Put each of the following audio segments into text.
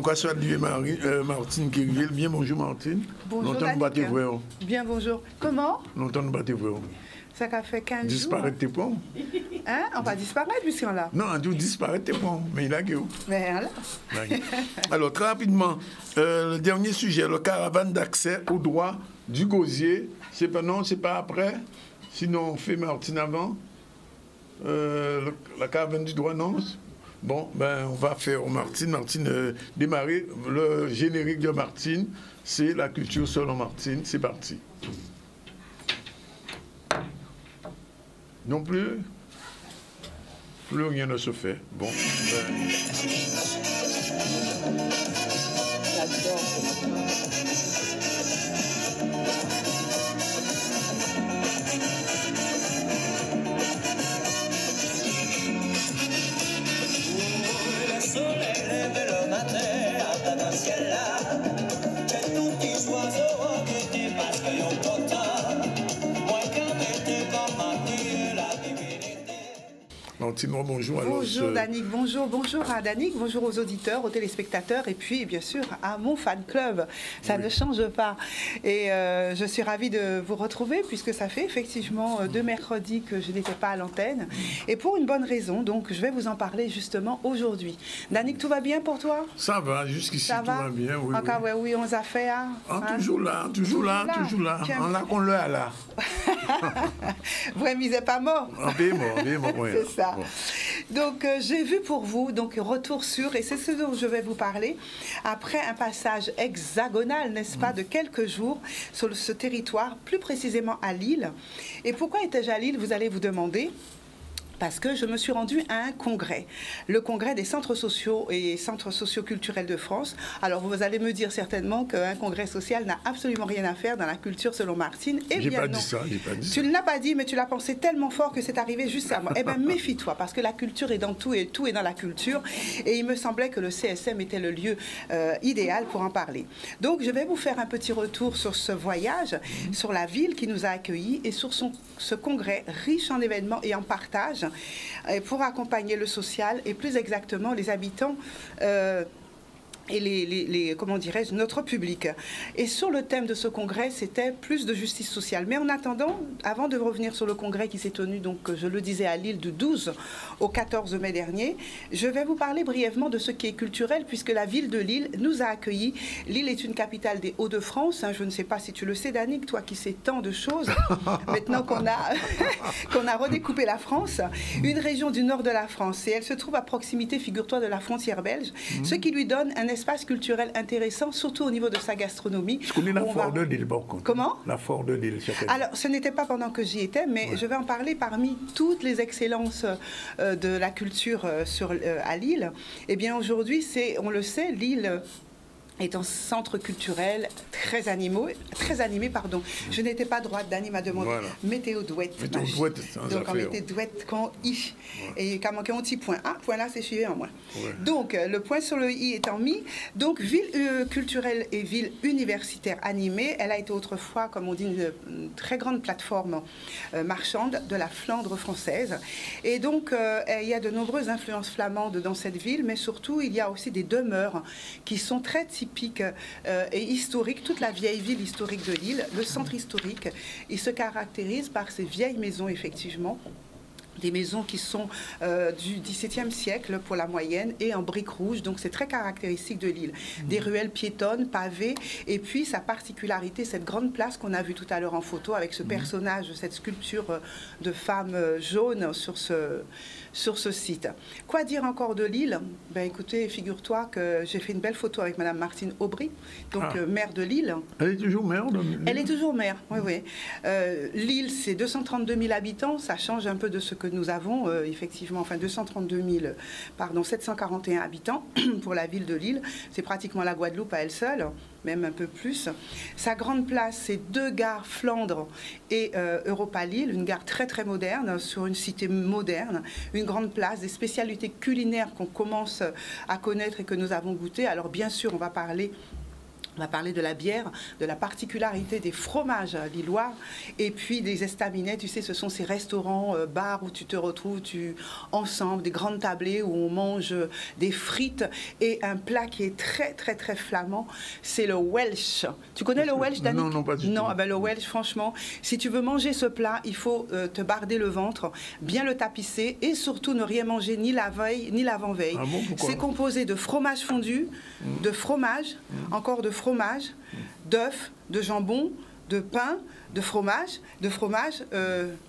encore saluer Martine Kirville. Bien bonjour Martine. Bonjour Danick. Bien bonjour. Comment? Longtemps nous battez vrai. Ça a fait 15 jours. Disparaître tes points. Hein? On va disparaître puisqu'on là. Non, on dit disparaître tes points. Mais il a que où? Mais là. Alors, très rapidement, le dernier sujet, le caravane d'accès au droit du gosier. C'est pas non, c'est pas après. Sinon, on fait Martine avant. La caravane du droit, non? Bon, ben, on va faire Martine. Martine, démarrer. Le générique de Martine, c'est la culture selon Martine. C'est parti. Non plus? Plus rien ne se fait. Bon. Ben... Le soleil lève le matin à travers le ciel là. Et tous les oiseaux qui dépassent le content. Moi quand j'étais comme ma vie, la divinité. Martine, bonjour. Bonjour Danick, bonjour à Danick, bonjour aux auditeurs, aux téléspectateurs et puis bien sûr à mon fan club. Ça ne change pas. Et je suis ravie de vous retrouver puisque ça fait effectivement 2 mercredis que je n'étais pas à l'antenne. Et pour une bonne raison, donc je vais vous en parler justement aujourd'hui. Danick, tout va bien pour toi? Ça va, jusqu'ici tout va bien. Oui, encore, oui. Oui, on a fait. Hein? Toujours là. On l'a qu'on l'a là. Vous misez pas mort. Oui. C'est ça. Bon. Donc, j'ai vu pour vous, donc retour sur, et c'est ce dont je vais vous parler, après un passage hexagonal, n'est-ce pas, de quelques jours sur ce territoire, plus précisément à Lille. Et pourquoi étais-je à Lille, vous allez vous demander? Parce que je me suis rendue à un congrès, le congrès des centres sociaux et centres socioculturels de France. Alors vous allez me dire certainement qu'un congrès social n'a absolument rien à faire dans la culture selon Martine. Eh bien non. J'ai pas dit ça. Tu ne l'as pas dit, mais tu l'as pensé tellement fort que c'est arrivé juste à moi. Eh bien méfie-toi, parce que la culture est dans tout et tout est dans la culture. Et il me semblait que le CSM était le lieu idéal pour en parler. Donc je vais vous faire un petit retour sur ce voyage, sur la ville qui nous a accueillis et sur ce congrès riche en événements et en partage. Pour accompagner le social et plus exactement les habitants et comment dirais-je, notre public. Et sur le thème de ce congrès, c'était plus de justice sociale. Mais en attendant, avant de revenir sur le congrès qui s'est tenu, donc je le disais, à Lille du 12 au 14 mai dernier, je vais vous parler brièvement de ce qui est culturel, puisque la ville de Lille nous a accueillis. Lille est une capitale des Hauts-de-France. Hein, je ne sais pas si tu le sais, Danick, toi qui sais tant de choses, maintenant qu'on a, qu'on a redécoupé la France, une région du nord de la France. Et elle se trouve à proximité, figure-toi, de la frontière belge, ce qui lui donne un espace culturel intéressant, surtout au niveau de sa gastronomie. Je connais la Fort de Lille, par contre. Comment? La Fort de Lille. Alors, ce n'était pas pendant que j'y étais, mais je vais en parler parmi toutes les excellences de la culture à Lille. Eh bien, aujourd'hui, on le sait, Lille est un centre culturel très animé, pardon. Je n'étais pas droite, Dani m'a demandé. Voilà. Météo douette. Météo douette, donc on mettait douette quand i. Ouais. Et quand manquait un petit point. Ah, point là, c'est suivi en moins. Ouais. Donc, le point sur le i étant mis. Donc, ville culturelle et ville universitaire animée, elle a été autrefois, comme on dit, une très grande plateforme marchande de la Flandre française. Et donc, il y a de nombreuses influences flamandes dans cette ville, mais surtout, il y a aussi des demeures qui sont très typiques et historique, toute la vieille ville historique de Lille, le centre historique, il se caractérise par ces vieilles maisons, effectivement. Des maisons qui sont du XVIIe siècle pour la moyenne et en briques rouges, donc c'est très caractéristique de Lille. Des ruelles piétonnes, pavées, et puis sa particularité, cette grande place qu'on a vue tout à l'heure en photo avec ce personnage, cette sculpture de femme jaune sur ce site. Quoi dire encore de Lille? Ben écoutez, figure-toi que j'ai fait une belle photo avec Madame Martine Aubry, donc maire de Lille. Elle est toujours maire de Lille? Elle est toujours maire, oui, oui. Lille, c'est 232 000 habitants, ça change un peu de ce que nous avons, effectivement, enfin 741 habitants pour la ville de Lille. C'est pratiquement la Guadeloupe à elle seule, même un peu plus. Sa grande place, c'est 2 gares Flandre et Europa Lille, une gare très très moderne, sur une cité moderne, une grande place, des spécialités culinaires qu'on commence à connaître et que nous avons goûtées. Alors bien sûr, on va parler On va parler de la bière, de la particularité des fromages lillois et puis des estaminets. Tu sais, ce sont ces restaurants, bars où tu te retrouves ensemble, des grandes tablées où on mange des frites et un plat qui est très, très, très flamand. C'est le Welsh. Tu connais le Welsh, Danick? Non, non, pas du tout. Non, le Welsh, franchement, si tu veux manger ce plat, il faut te barder le ventre, bien le tapisser et surtout ne rien manger ni la veille ni l'avant-veille. Ah bon, pourquoi? C'est composé de fromage fondu, de fromage, encore de fromage, d'œufs, de jambon, de pain, de fromage,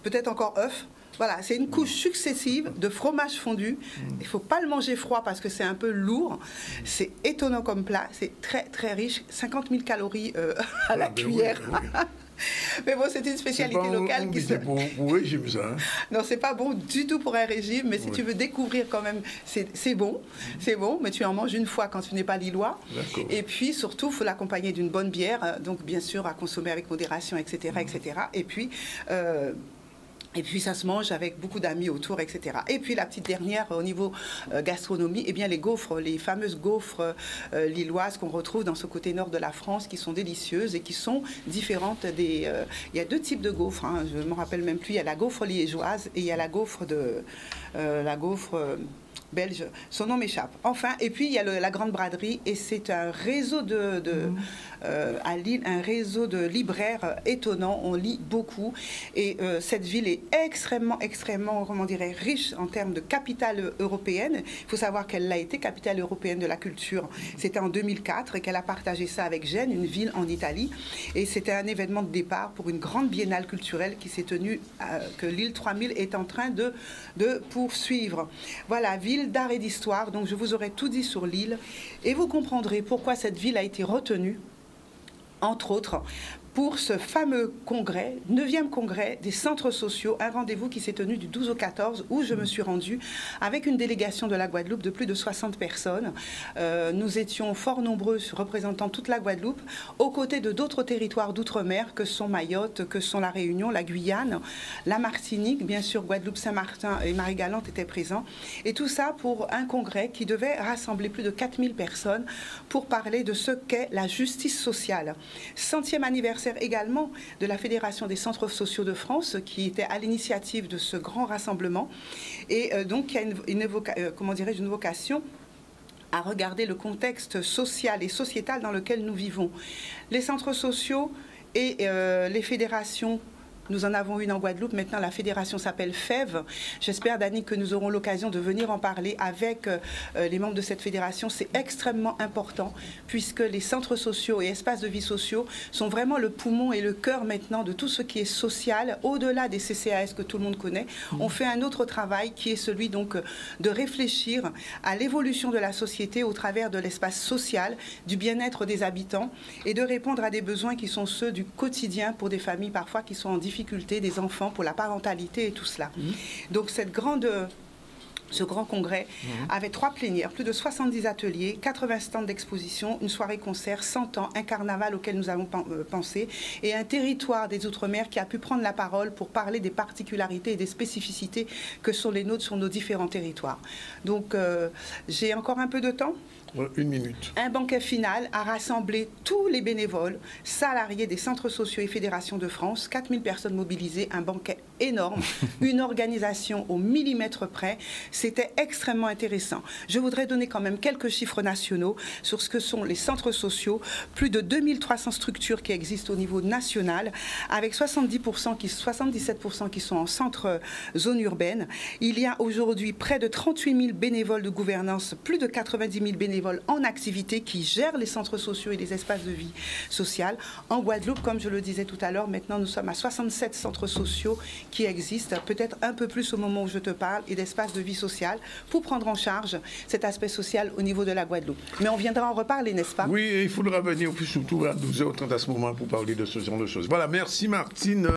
peut-être encore œufs. Voilà, c'est une couche successive de fromage fondu. Il ne faut pas le manger froid parce que c'est un peu lourd. C'est étonnant comme plat, c'est très très riche, 50 000 calories à la cuillère. Oui. Mais bon, c'est une spécialité locale qui c'est pour régime, ça. Hein? Non, c'est pas bon du tout pour un régime, mais si tu veux découvrir quand même, c'est bon, mais tu en manges une fois quand tu n'es pas lillois. Et puis surtout, il faut l'accompagner d'une bonne bière, donc bien sûr à consommer avec modération, etc., etc. Et puis ça se mange avec beaucoup d'amis autour, etc. Et puis la petite dernière au niveau gastronomie, eh bien les gaufres, les fameuses gaufres lilloises qu'on retrouve dans ce côté nord de la France, qui sont délicieuses et qui sont différentes des... il y a deux types de gaufres, hein, je ne me rappelle même plus. Il y a la gaufre liégeoise et il y a la gaufre belge, son nom m'échappe. Enfin, et puis il y a la Grande Braderie, et c'est un réseau à Lille, un réseau de libraires étonnant. On lit beaucoup, et cette ville est extrêmement, comment dirais, riche en termes de capitale européenne. Il faut savoir qu'elle a été capitale européenne de la culture. C'était en 2004 et qu'elle a partagé ça avec Gênes, une ville en Italie, et c'était un événement de départ pour une grande biennale culturelle qui s'est tenue, que l'île 3000 est en train de poursuivre. Voilà, ville d'art et d'histoire, donc je vous aurai tout dit sur l'île et vous comprendrez pourquoi cette ville a été retenue, entre autres, pour ce fameux congrès, 9e congrès des centres sociaux, un rendez-vous qui s'est tenu du 12 au 14, où je me suis rendue avec une délégation de la Guadeloupe de plus de 60 personnes. Nous étions fort nombreux représentant toute la Guadeloupe, aux côtés de d'autres territoires d'outre-mer que sont Mayotte, que sont la Réunion, la Guyane, la Martinique, bien sûr Guadeloupe, Saint-Martin et Marie-Galante étaient présents. Et tout ça pour un congrès qui devait rassembler plus de 4000 personnes pour parler de ce qu'est la justice sociale. 100e anniversaire également de la Fédération des centres sociaux de France, qui était à l'initiative de ce grand rassemblement, et donc qui a une vocation à regarder le contexte social et sociétal dans lequel nous vivons. Les centres sociaux et les fédérations, nous en avons une en Guadeloupe, maintenant la fédération s'appelle FEV. J'espère, Danick, que nous aurons l'occasion de venir en parler avec les membres de cette fédération. C'est extrêmement important, puisque les centres sociaux et espaces de vie sociaux sont vraiment le poumon et le cœur maintenant de tout ce qui est social, au-delà des CCAS que tout le monde connaît. On fait un autre travail qui est celui donc de réfléchir à l'évolution de la société au travers de l'espace social, du bien-être des habitants, et de répondre à des besoins qui sont ceux du quotidien pour des familles parfois qui sont en difficulté, des enfants, pour la parentalité et tout cela. Donc ce grand congrès avait 3 plénières, plus de 70 ateliers, 80 stands d'exposition, une soirée-concert, 100 ans, un carnaval auquel nous avons pensé, et un territoire des Outre-mer qui a pu prendre la parole pour parler des particularités et des spécificités que sont les nôtres sur nos différents territoires. Donc, j'ai encore un peu de temps ? 1 minute. Un banquet final a rassemblé tous les bénévoles, salariés des centres sociaux et fédérations de France, 4000 personnes mobilisées, un banquet énorme, une organisation au millimètre près. C'était extrêmement intéressant. Je voudrais donner quand même quelques chiffres nationaux sur ce que sont les centres sociaux. Plus de 2300 structures qui existent au niveau national, avec 77% qui sont en centre zone urbaine. Il y a aujourd'hui près de 38 000 bénévoles de gouvernance, plus de 90 000 bénévoles en activité qui gèrent les centres sociaux et les espaces de vie sociale. En Guadeloupe, comme je le disais tout à l'heure, maintenant nous sommes à 67 centres sociaux qui existent, peut-être un peu plus au moment où je te parle, et d'espaces de vie sociale pour prendre en charge cet aspect social au niveau de la Guadeloupe. Mais on viendra en reparler, n'est-ce pas? Oui, il faudra venir surtout à 12h30 à ce moment pour parler de ce genre de choses. Voilà, merci Martine.